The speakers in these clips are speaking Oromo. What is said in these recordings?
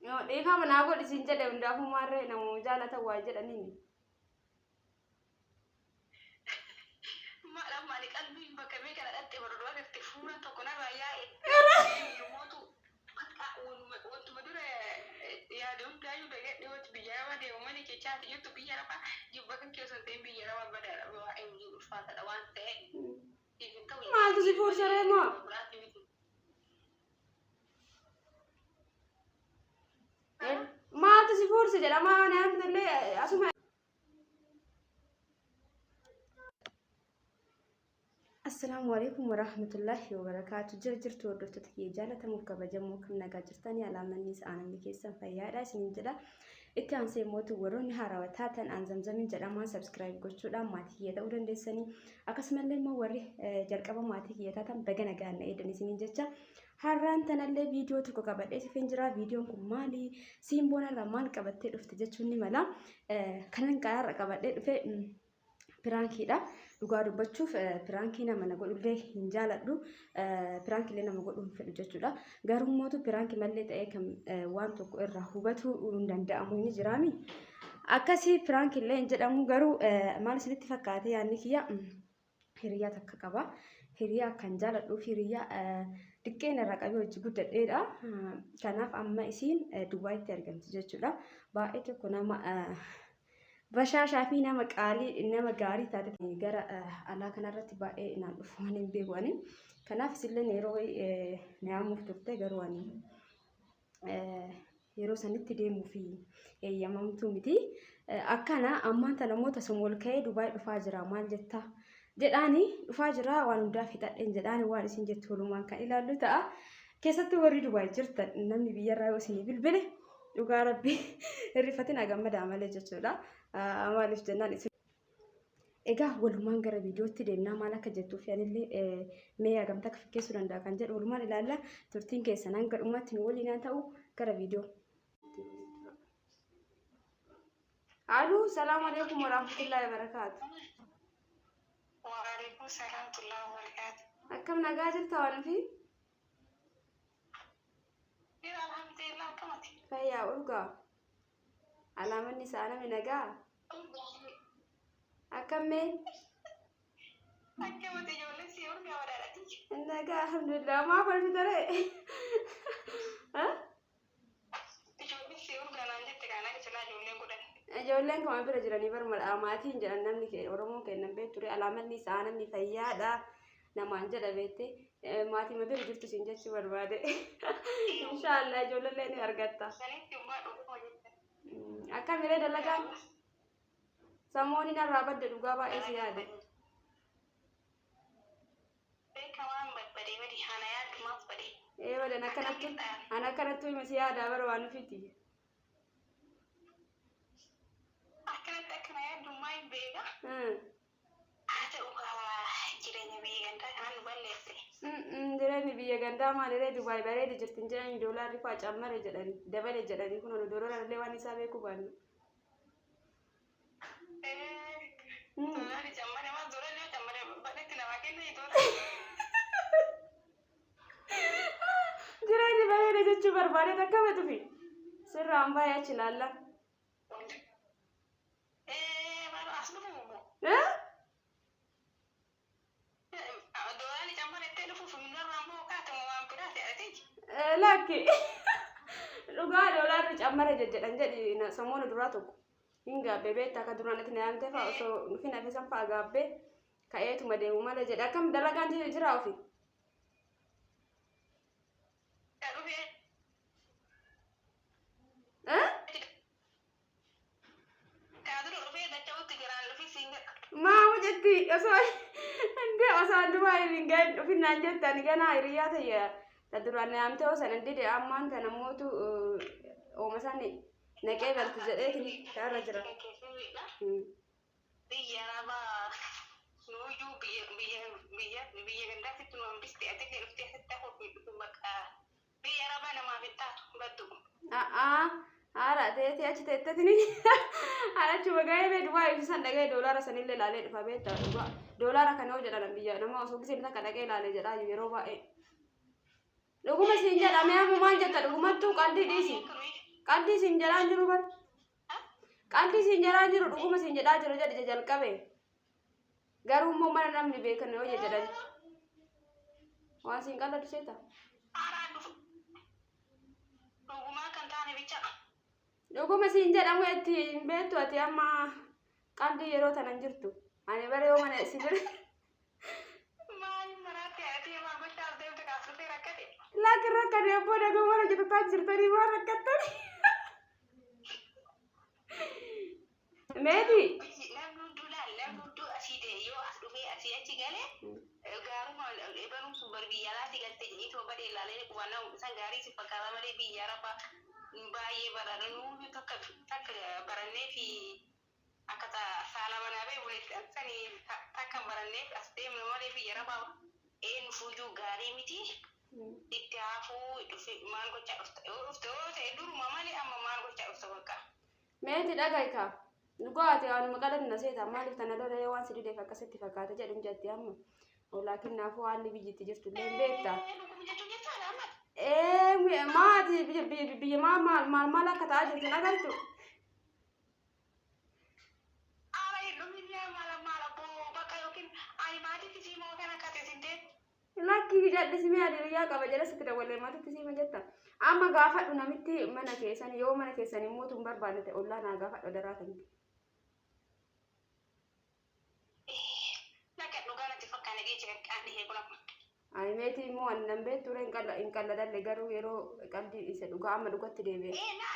Yo dheefa manaa godhi siin jedhe hundaafuu maarree namu jaalata waa jedhaniini. Maadhaan maali qalbiin bakka meeqa dhadhatte barodoo agartee fuula tokko narraa yaa'e yommuutu wantuma dura yaada hundaayyuu dhagadhee wanti biyya rabaa deemu malee jechaati jettu biyya rabaa jibba kan keessan ta'e biyya rabaa badaadha waa'ee hojii ulfaataadha waan ta'e. Maaltu si fuursaree moo? Maaltu si fuurse jedhama naamtillee asuma. Assalamu alaikum warahmatullahi wabarakatuh. Jirtu hordoftoota kiyya jaalatamuuf kabajamoo kan nagaa jirtanii alaamanni isaanii keessan fayyaadha isiniin jedha. Itti aansee mootu warroonni haarawaa taatan aan zamzamiin jedhamaan subscribe gochuudhaan maatii kiyya ta'uu dandeessanii. Akkasumallee immoo warri jalqaba maatii kiyya taatan baga nagaan na eedan isiniin jecha. Har'aan tanallee viidiyoo tokko qabadhee siifin jira. Viidiyoon kun maali? Simboonarraa maal qabattee dhufte jechuun ni mala. Kanan qaraarra qabadhee dhufe piraankiidha. Dhugaa dubbachuuf piraankii nama na godhullee hin jaaladhu. Piraankiilee nama godhuu hin fedhu jechuudha. Garuu mootu piraankii mallee ta'ee kan waan tokko irraa hubatuu hin danda'amu ni jiraami. Akkasii piraankiilee hin jedhamu garuu maal isinitti fakkaate yaadni kiyya hiriyaa takka qaba. Hiriyaa kan jaaladhuuf hiriyaa diqqeen irraa qabee hojii guddadheedha. Kanaaf amma isiin Duwwaayitti argamti jechuudha. Baay'ee tokko nama bashaashaa fi nama qaalii nama gaarii taate gara alaa kanarratti baay'ee naan dhufu waan hin beeku. Kanaaf isillee yeroo naamuuf turte garuu yeroo sanitti deemuu fi eeyyamamtuu miti. Akkana ammaan tana namoota sun ka'ee Dubaay dhufaa jira maal jettaa jedhaani dhufaa jira waan hundaa fixadheen jedhaani waan isin jettu walumaan kan ilaallu ta'a. Keessatti warri Dubaay jirtan namni biyyarraa yoo isin bilbile dhugaa rabbii hirrifatiin agammadaa malee jechuudha. Maaliif jennaan egaa walumaan gara viidiyootti deemnaa maal akka jettuuf yaanillee mee agamta akka fakkeessuu danda'a kan jedhu walumaan ilaalla. Turtiin keessan hanga dhumaatti nu waliin ta'u gara viidiyoo. Aluu salaamu alaikum warahmatullahi wabarakatuh. Waalaikum salaam warahmatullahi wabarakatuh. Akkam nagaa jirta waan fi? Alhamdulillah akkamati. Fayyaa urgaa. Alaamanni isaa nami nagaa. Akkamee? Akkamati ijoollee si urgaa wadaadhati. Nagaa alhamdulillah maa kolfi taree? Ijoollee si urgaa naan jette kan akka silaa ijoolleen godhan. Ijoolleen kama bira jiranii barma maatiin jedhan namni Oromoo kennan beektu ture alaamanni isaa namni fayyaadha. Namaan jedha beekte maatii ma bira jirtu siin jechuu barbaade. Inshaallah ijoollee ni argatta. Akkamiree dalagaan sammoonni narraa badde dhugaa baay'ee si yaade. Wadan akkanattu hima si yaadaa bara waan nufitti. Akkanatti akkana yaadummaa hin beeka. Haa ta'u jireenya biyya gandaa kanaan nu balleesse. Jireenyi biyya gandaa maaliree Dubaay bareeda jirtin jedhanii doolaarri faa cammare jedhanii dabale jedhanii kun doolaarri waan isaa beeku baannu. Doolaarri cammare maa doolaarri cammare badhetti namaa kenna doolaarri. Jireenyi bareeda jechuu barbaade takka beetufi sirraan baay'ee achi ilaalla. As dhufu moo? Laki dhugaa doolaarri cammare jedhan jedhi sammoon duraa tokko hin gaabbee beektaa akka duraan itti naamtee fa'aa osoo nufin hafisan fa'aa gaabbee ka'eetuma deemu malee jedha akkam dalagaan jira ofi. Maa jetti osoo Dubaay hin gahin dhufinnaan jettan ganaa hiriyaa ta'e. Duraan naamtee osoo dide ammaan kana mootu oomishan naqee galti jedhee kaarra jira. Biyya rabaa nuuyyuu biyya gandaatti nu hambiste ati dhuftee asitti hafuuf maqaa biyya rabaa namaaf hin taatu baddu. Haara ta'ee achi ta'ettini achi bagaayee bee Dubaay ibsan dhagee doolaara sanillee ilaalee dhufa beektaa dhugaa doolaara kana hoo jedhan biyya nama osoo giseen takka dhagee ilaalee jedhaa yeroo baay'ee. Dhuguma siin jedhamee ammumaan jetta dhugumattuu qalbii dhiisi. qalbii siin jedhaan jiru bar qalbii siin jedhaan jiru dhuguma siin jedhaa jiru jedhe jalqabe garuu immoo mana namni beekan yoo jedhan waan siin qalladhu seeta dhuguma siin jedhamu itti hin beektu ati amma qalbii yeroo tanan jirtu ani bara yoo mana si bira laakiin rakkate abboo dhagoo mana jirtaa jirtanii waan rakkattan meeti baay'ee baradhanu takka barannee fi akkata saala manaa bee walitti takka barannee as deemnu malee biyya rabaa fuujuu gaarii miti itti haafuu dhufe maal gochaa dhufta yoo ta'e duruma malee amma maal gochaa dhufta bakka. Meeti dhagayka dhugaati waan maqalan na seeta maaliif tana lola waan sidideef akkasitti fakkaata jedhum jetti amma laakiin naafuu haalli biyyitti jirtu illee beekta. Maati biyya maal akka ta'aa jirtu hin agartu. Lakki jallisimee adiriyyaa qaba jalasitti dabalee maatitti siima jetta. Amma gaafadhu namitti mana keessan yoo mana keessan immoo tun barbaanne ta'e ollaa naa gaafadhu daraa kan jiru. Ay meeti immoo ani nan beektu hin qalladalle garuu yeroo qalbii isa dhugaa amma dhugatti deebi'e.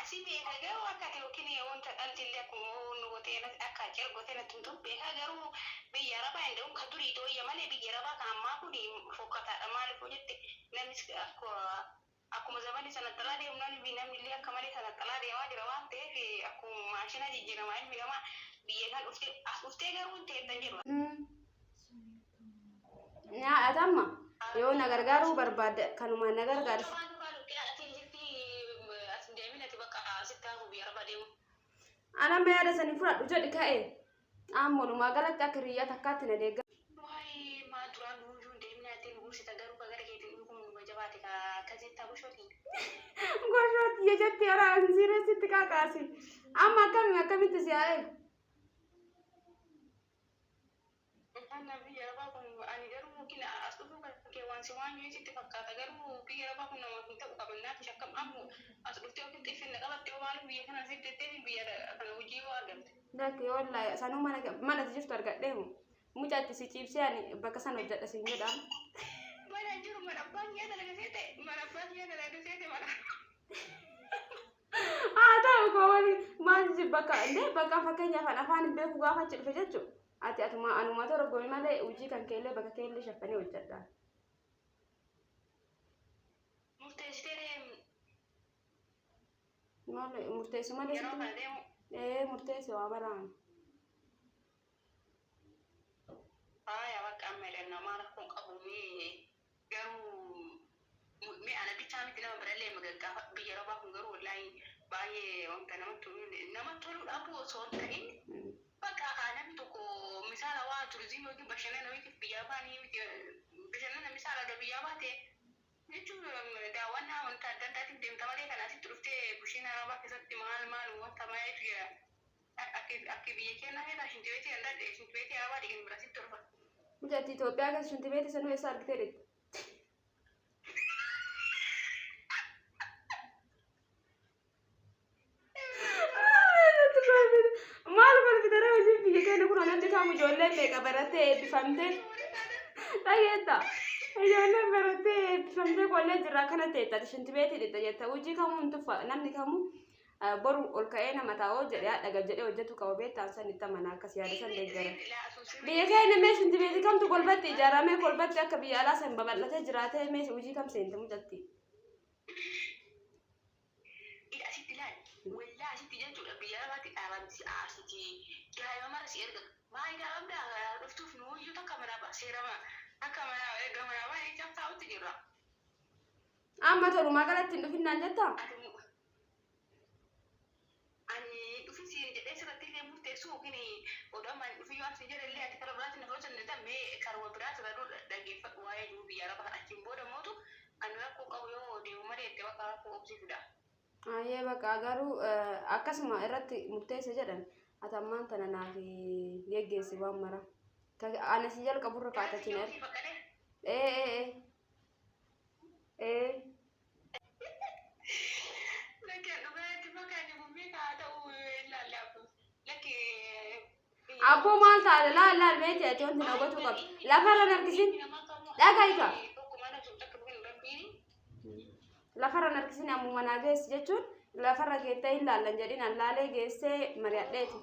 Si beeka garuu akka ta'e yookiin wanta dhaltillee akkuma nu gotee akka cergotee natti hin beeka garuu biyya rabaa hin ka durii tooyya malee biyya rabaa kan ammaa kun fokkataadha maaliif jette namnis akkuma zamani sana xalaa deemu namni illee akka malee sana xalaa deemaa jira waan ta'eef akkuma maashina jijjiiramaa ilmi namaa biyya kan dhuftee garuu hin ta'edha jedhu. Nyaatamaa yoo na gargaaruu barbaadde kanuma na gargaarsa. Ana me ada sani fudhadhu jedhi ka'e ammalumaa galatti akka hiriyyaa takkaatti na deegga. Goshooti jetti yaraan sireessitti kakaasi amma akkamitti si haa eegu. Ani garuu mungkin as dhufuu kan wansi waan yoo sitti fakkaata garuu biyya rabaa kun nama hin ta'u qabannaaf shakkam ammu as dhuftee ofitti iffinne qabatte yoo maaliif biyya kana sitti ettee biyya kana hojii yoo argamte. Dakki wallahi sanuu mana jirtu argadheemu mucaatti si ciibsee ani bakka sana hojjedha siin jedhamu. Mana jiru mana abbaan yaa dalagasee ta'e mana abbaan yaa dalagasee ta'e mana. Haa ta'u koowwani maal bakka fakkeenyaaf afaan hin beeku gaafa achi dhufe jechuudha. Ati anuma torba gomi malee hojii kan keellee bakka keellee shaffanii hojjedha. Murteessu malee murteessu waa baraan. Bakka ammayyaa namaa rakkoon qabu garuu ana bichaa miti nama birallee magaggaa biyya rabaa kun garuu wallaahi baay'ee wanta namatti toluudhaaf osoo hin ta'in bakka namni tokko misaala waa turizimii yookiin bashannana yookiin biyya baanii miti bashannana misaala biyya baate jechuun daawwannaa wanta adda addaatiif deemta malee kan asitti dhuftee kushiina arabaa keessatti maal wanta maayeetu akka biyya keenyaa heeraa shintibeetii kan dadhee shintibeetii arabaa dhiigan birasitti torba. Mucatti Itoophiyaa keessa shintibeetii sanuu eessa argitee dhigda? Maal golfitanii hojii biyya keenya kun anatti kaamu ijoolleen meeqa barattee eebbifamtee dhageetta ijoolleen barattee eebbifamtee qollee jirraa kana ta'etti shintibeetii dhidha jetta hojii kamuu hin tuffa namni kamuu boru ol ka'ee nama taa'oo jedhee haadha jedhee hojjetu qaba beektaan san itti amanaa akkas yaada san deeggara. Biyya keenya mee shintibeetii kamtu kolbatti ijaaramee kolbatti akka biyya alaa san babal'atee jiraatee mee hojii kam seente mucatti. Wallaa asitti jechuudha biyya lafaatti dhaabamti asiti daa'ima mara si erga maal dhaabamda dhuftuuf nu iyyuu takka manaa seerama akka manaa erga manaa baay'ee cabsaa'utti jirra. Amma tolumaa galatti hin dhufinnaan jettaa? Ani dhufisi jedhee sirratti illee murteessu yookiin odamaan dhufiyyuu asi jedhallee ati karaa biraatti na hojjanne damee karuma biraa sirra dhaggeeffadhu waa'ee jiru biyya lafa achiin booda mootu ani rakkoo qabu yoo deemu malee itti bakka rakkoo obsiifudha. Ayyee bakka garuu akkasuma irratti murteessa jedhan atammaan tana naaf geggeessi waan mara. Ana si jalqaburra kaatatiin er. Ee. Abboo maal taate laal beekti ati wanti na hubachuu qabdu. Lafarra narkisin dhagaayika. Lafarra narkisin ammuma naa geessi jechuun lafarra keettee hin laallan jedhin an laalee geessee mari'adheeti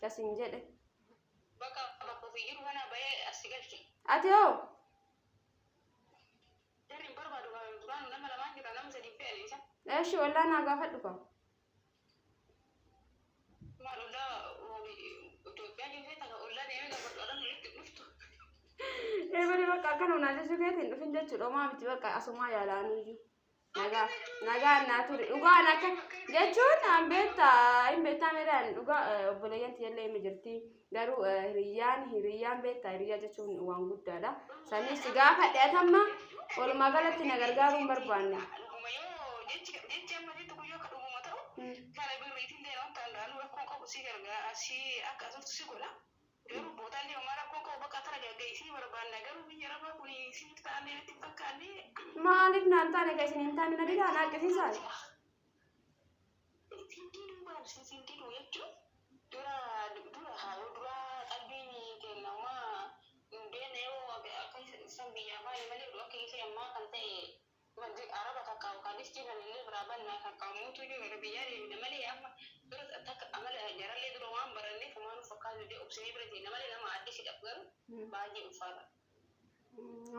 kasin jedhe. Ati hoo? Eeshi wallaa naa gaafadhu qaba. Bari bakka akkana unaa jechuu keetiin dhufin jechuudha homaa miti bakka asumaa yaalaaniyyuu. Nagaa naa ture dhugaan akka jechuun hin beektaa meedhaan dhugaa obboleeyyan tiyallee himi jirti garuu hiriyyaan beektaa hiriyyaa jechuun waan guddaadha. Sanis gaafa dhiyatamma walumaa galatti na gargaaruu hin barbaanne. Maaliif naan taane ka isin hin taane na dhigaa na akkasiisaa?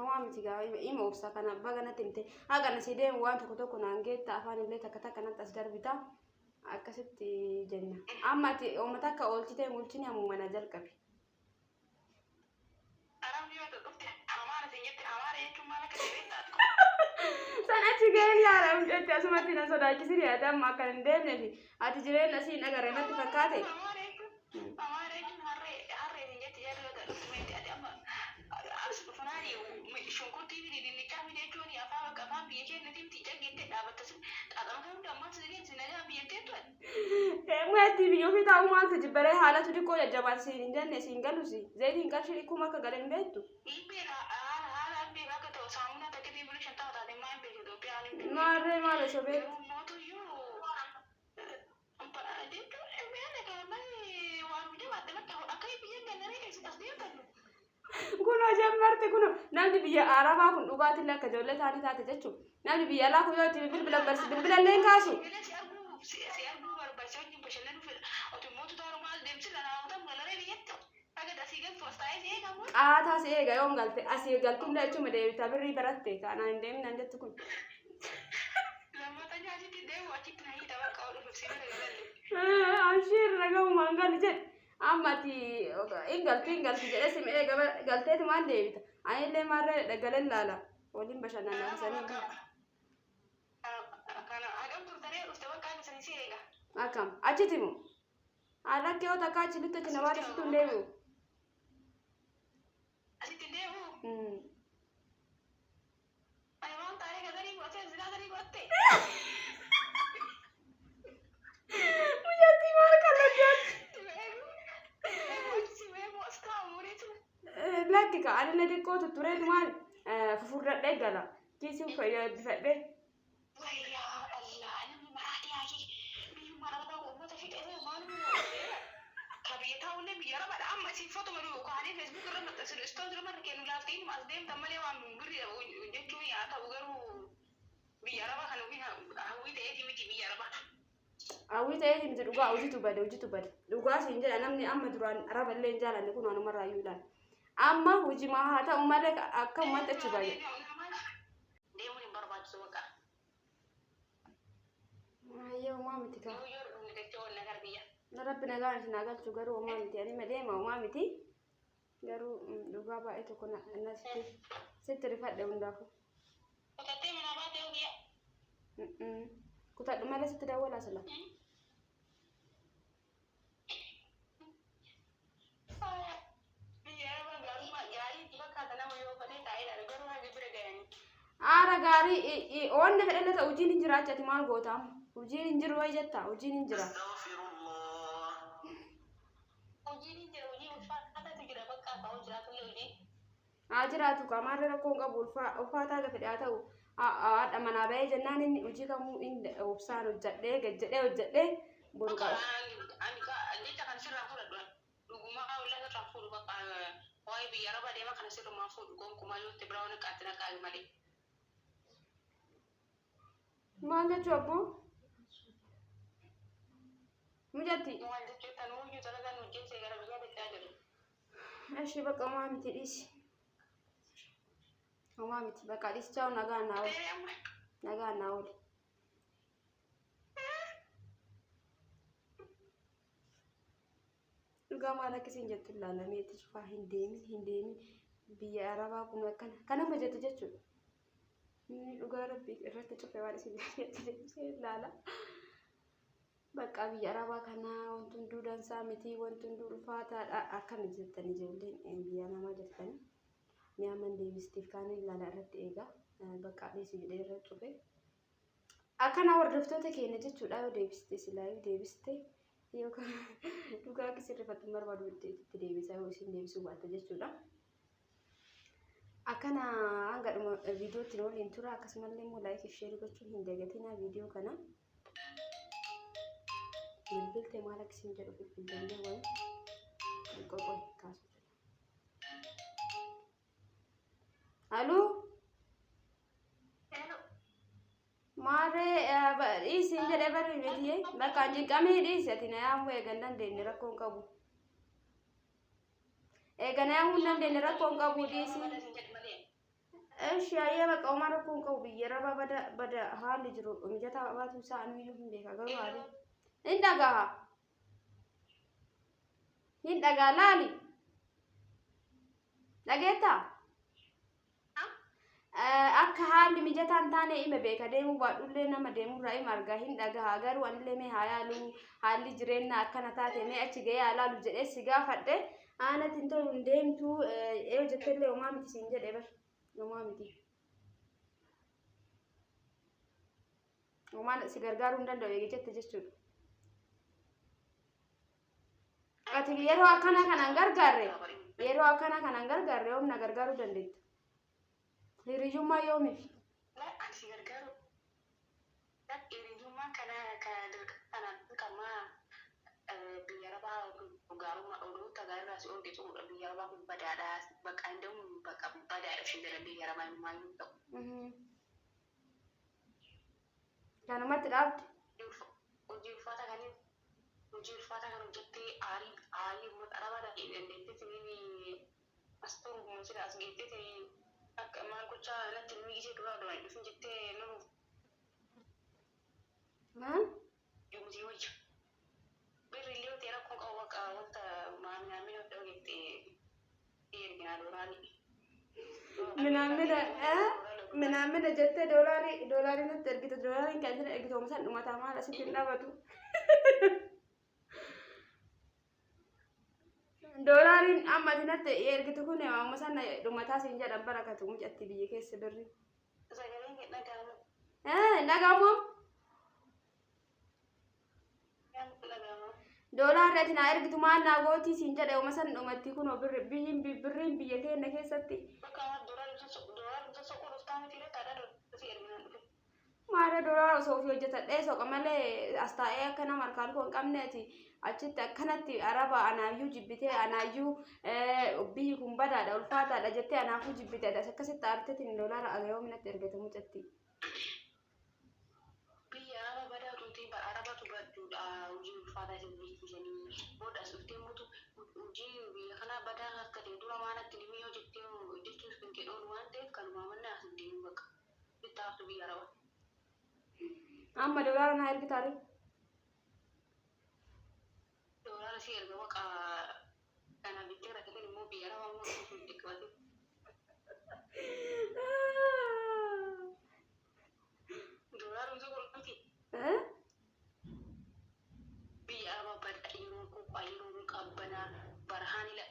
Awaa miti gaa ima obsa kana baga natti himte haga na si deemu waan tokko naan geetta afaan illee takka natti as darbita akkasitti jenna. Amma ati uummata akka oolchitee mulchini ammuma na jalqabe. San achi ga'een yaala jetti asumatti na sodaachisiri ati amma akka hin deemne fi ati jireenya siin agarre natti fakkaate. Mu'atti biyya ofii taa'uu maaltu jibbaree haalatu dhiqqoo jajjabaatu siin hin jenne siin galusi zayitiin qarshii dhikkuma akka galan beektu. Maarree maal osoo beektu. Kunoo jammarti kunoo namni biyya Arabaa kun dhugaatillee akka ijoollee isaanii taate jechuudha. Namni biyya alaa kun yoo itti bilbilallee kaasu. Taas eega yoom galte asii galtuun jechuun deebita birrii baratte kanaan hin deemin jettu kun. Anshiir ragamumaan gali jedhe. Ammati ingalti jedhee sim eega galteetu maal deebita. Anillee maarree dhaggaleen laala waliin bashannanaa sanii. Akkam achitti moo? Alakkee yoo takka achi nutti na baadhisitu hin deebi'u. Lakki ka ani na xiqqoo tutturee maal fufurradhee gala kiisiin fayyadifadhee. Hawwii ta'eeti miti dhugaa hojiitu bade dhugaa siin jedha namni amma duraan araba illee hin jaalanne kun waan umarraa iyyuu ilaala. Amma hojii maa haa ta'u malee akka uummata achi baay'ee. Ayyee uumaa miti kaa. Rabbi nagaan isin agalchu garuu uumaa miti ani madeema uumaa miti garuu dhugaa baay'ee tokko na sitti rifadhe hundaafuu. Kutadhu malee sitti daawwalaa sila. Aara gaarii wanni fedhalle ta'u hojiin hin jiraachati maal gootamu. Hojiin hin jiru wayi jetta hojiin hin jira. Hojiin hin jiru hojii ulfaataatu jira bakka afaan jiraatu illee hojii. Haa jiraatu qaamarra rakkoon qabu ulfaataa lafa dhiyaa ta'u haadha manaa bahee jennaan inni hojii kamuu inni obsaan hojjedhee gajjedhee hojjedhee boru qaba. Ani jecha kan sirraa fudhadhu dhugumaa walaa irraa fuudhu bakka waa'ee biyya arabaa deema kana sirrumaa fuudhu gonkumaa yoo itti biraawwan akka atti naqaayu malee. Maal jechuu abboo? Mujatti. Maal jechuu tanuu iyyuu talagaan hojjechee gara biyyaa bittaa jiru. Eshi bakka homaa miti dhiisi. Homaa miti bakka dhiisi chaa'u nagaan naa oolu. Nagaan naa oolu. Dhugaa maal akkasiin jettu ilaalamee itti cufaa hin deemin biyya arabaa kun akkana kanama jettu jechuudha. Inni dhugaa rabbii irratti cufee waan isin jettu ilaala. Bakka biyya arabaa kanaa wanti hunduu dansaa miti wanti hunduu ulfaataadha akkana jettanii ijoolleen biyya namaa jettanii mi'aaman deebisteef kaan ilaala irratti eegaa bakka dhiisi jedhee irra cufee akkana hordoftoota keenya jechuudha yoo deebiste silaa yoo deebiste yookaan dhugaa akka sirrifattu barbaadu itti deebisaa yoo isin deebisuu baatte jechuudha. Akkana hanga dhuma viidiyootti waliin tura akkasumallee immoo laayikii fi sheerii gochuun hin dagatinaa viidiyoo kana. Bilbiltee maal akkasiin jedhu bilbiltee wayi qoqqoon kaasu jira. Aloo? Maaree dhiisiin jedhee barri miti bakka jinqamee dhiisi ati na yaamuu eegan dandeenye rakkoon qabu. Eegan yaamuu dandeenye rakkoon qabu dhiisi. Eshi ayyee bakka homaa rakkoon qabu biyya arabaa bada haalli jiru mijataa baatu isaa anu iyyuu hin beeka garuu haali. Hin dhagaa laali. Dhageettaa? Akka haalli mijataa hin taane ima beeka deemuu baadhullee nama deemurraa ima argaa hin dhagaa garuu anillee mee haa yaalu haalli jireenya akkana taate mee achi gahee haa laalu jedhee si gaafadhe aanatti hin tolu hin deemtu yoo jettellee homaa miti siin jedhee bar homaa miti. Homaan si gargaaruu hin danda'u eegi jette jechuudha. Ati yeroo akkana kanan gargaarre humna gargaaruu dandeetta. Hiriyyummaa yoomiif? Ani si gargaaru. Hiriyyummaan kana qamaa biyya arabaa gaarummaa ooluutta gaarraa si oolde xumudha biyya arabaa kun badaadhaa bakka hindamu bakka badaadha isheen jala biyya arabaa hin maayyuu ta'u. Kanumatti dhaabde? Hojii ulfaata kan hojjettee aarii uummata arabaa dandeettee siniin as ta'u kunuunsida as geettee akka maal gochaa natti migisee duraa duraan dhufin jettee nuuf. Yomtii wajja. Birri illee yoo ta'e rakkoon qabu bakka wanta maamilaa yoo ta'u jettee erginaa dooraani. Minaamina jettee doolaarii natti ergite doolaariin kan isin ergite oomishan dhumataa maal asitti hin dhabatu. Doolaariin amma natti ergitu kun oomishan dhumataa siin jedhan barakatu mucatti biyya keessa birri. Sagaleen kee dhaga'amu. Dhaga'amu. Doolaarri ati naa ergitu maal naa gootii siin jedhe oomishan dhumatti kun birriin biyya keenya keessatti. Maara doolaara osoo ofii hojjetadhee soqa malee as taa'ee akka nama harkaan koo hin qabneeti achitti akkanatti araba anaayyuu jibbitee anaayyuu biyyi kun badaadha ulfaataadha jettee anaafuu jibbitee akkasitti aarteetiin doolaara agayoo minatti ergate mucatti. Biyya araba badaa tuutii arabatu badduudha hojii ulfaataa isin beeksisanii boodas dhuftee mutu hojii biyya kanaa badaa akka ta'e dura maanatti dhimmi yoo jettee hojjechuuf kan jedhuun waan ta'eef kanumaa mannaa hin deemu bakka bittaaftu biyya araba. Amma doolaara naa ergitaare. Doolaara si erga baqa kana bittee rakkatan immoo biyya arabaa immoo hin dhiqqabate. Doolaara isa qolqoti. Biyya arabaa badda yeroo qophaa yeroo qabbanaa barahaanila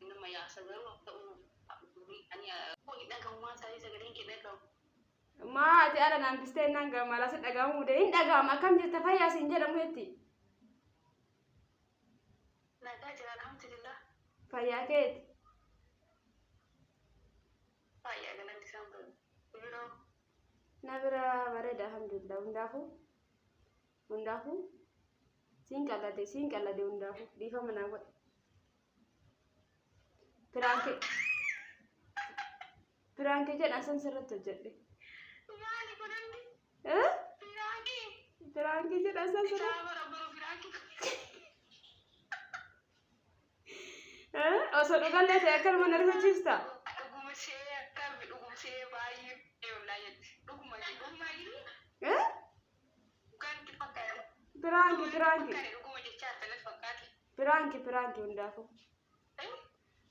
nama yaasa garuu ta'uu ani dhagahumaan taa'ee sagaleen kee dhagahu. Maati ala naan bistee naan gamala si dhagahamu de hin dhagahama akkam jirta fayyaa siin jedhamu jetti. Nagaa jira alhamdulillah. Fayyaa keeti. Fayyaa galanti isaan biroo. Na bira bareeda alhamdulillah hundaafuu siin qallade hundaafuu dhiifama naa godhe. Piraanki jedhan san sirratti hojjedhe. Maali godhanni? Piraanki jedhan san sirratti. Isaa barabaru piraanki. Osoo dhugallee ta'e akkanuma na rifachiista. Dhuguma see akkami dhuguma see baay'ee deemnaa jetti. Dhuguma iyyuu. Ganti fakkaata. Piraanki. Dhuguma jechaa sanas fakkaate. Piraanki hundaafuu.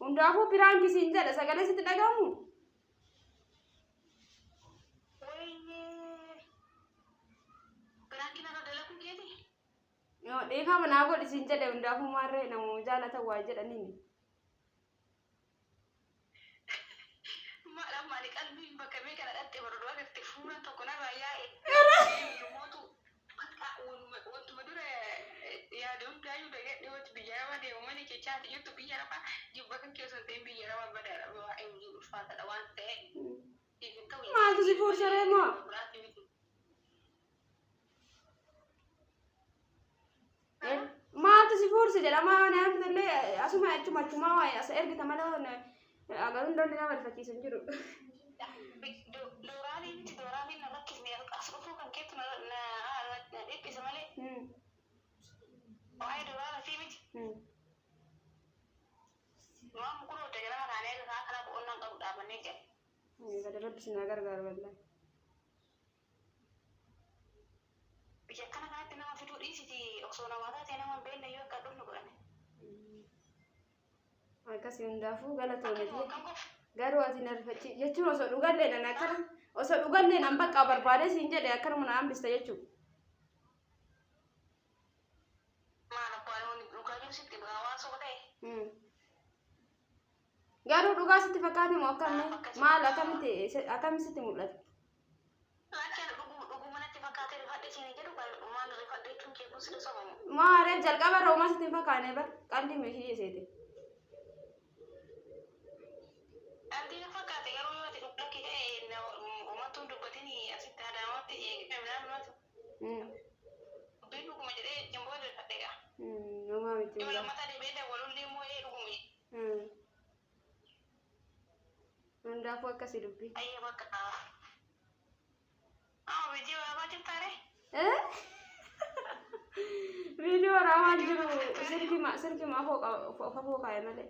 Hundaafuu piraanki siin jedha sagalee sitti dhagahamu. Piraanki nama dalaguu keeti? Dhiifama naa godhi siin jedhe hundaafuu maarree namu jaalatan waa jedhaniini. Maali qalbiin bakka meeqa dhadhatte barodoo agartee fuula tokko narraa yaa'e. Yommuutu wantuma dura yaada hundaayyuu dhagadhee wanti biyya rabaa deemu malee jechaati jettu biyya rabaa jibba kan keessan ta'in biyya rabaa badaadha waa'ee hojii ulfaataadha waan ta'e. Maaltu si fuursaree moo? Maaltu si fuursi jedhama naamtillee asuma achumaa waa'ee asa ergita malee agaruun dolli nama rifachiisan jiru. Dooraaniin na rakkisne as dhufuu kan keetu na dhiphisa malee. Waa'ee dooraana fi miti. Waan mukuroo dagalama kaanee irraa kana bo'onnaan qabu dhaabannee jira. Gada rabbi sinaa gargaaru wallahi. Biyya akkana kanatti nama fiduu dhiisiti osoo namaa taatee nama hin beekne yoo akka dhufnu godhame. Akkasii hundaafuu galatoomiti. Garuu ati na rifachi jechuun osoo dhugallee nan akkana osoo dhugallee nan bakka barbaade siin jedhe akkanuma na hambista jechuudha. Maal abbaan dhugaa jiru sitti waan soba ta'e. Garuu dhugaa sitti fakkaate moo akkamii maal akkamitti sitti mul'ata? Laakiin dhuguma natti fakkaatee rifadhe siin jedhu maal rifadhe jechuun kee kun sirrii sobamu. Maaree jalqaba irraa uumaa sitti fakkaane bar qalbii meeshii jeseete. Antiin fakkaate garuu yoo ati dhugdakki ta'e uummattuun dubbatanii asitti adaamatti eegamnaan nuti. Dubbiin dhuguma jedhee jimboo rifadheedha. Uumaa miti. Yoo lammata deebi'ee dawwaluullee immoo dhugumi. Hundaafuu akkasii dubbii. Ayyee bakka. Viidiyoo waraabaa jirtaare? Viidiyoo waraabaa jiru sirki maa foo kaa'e malee.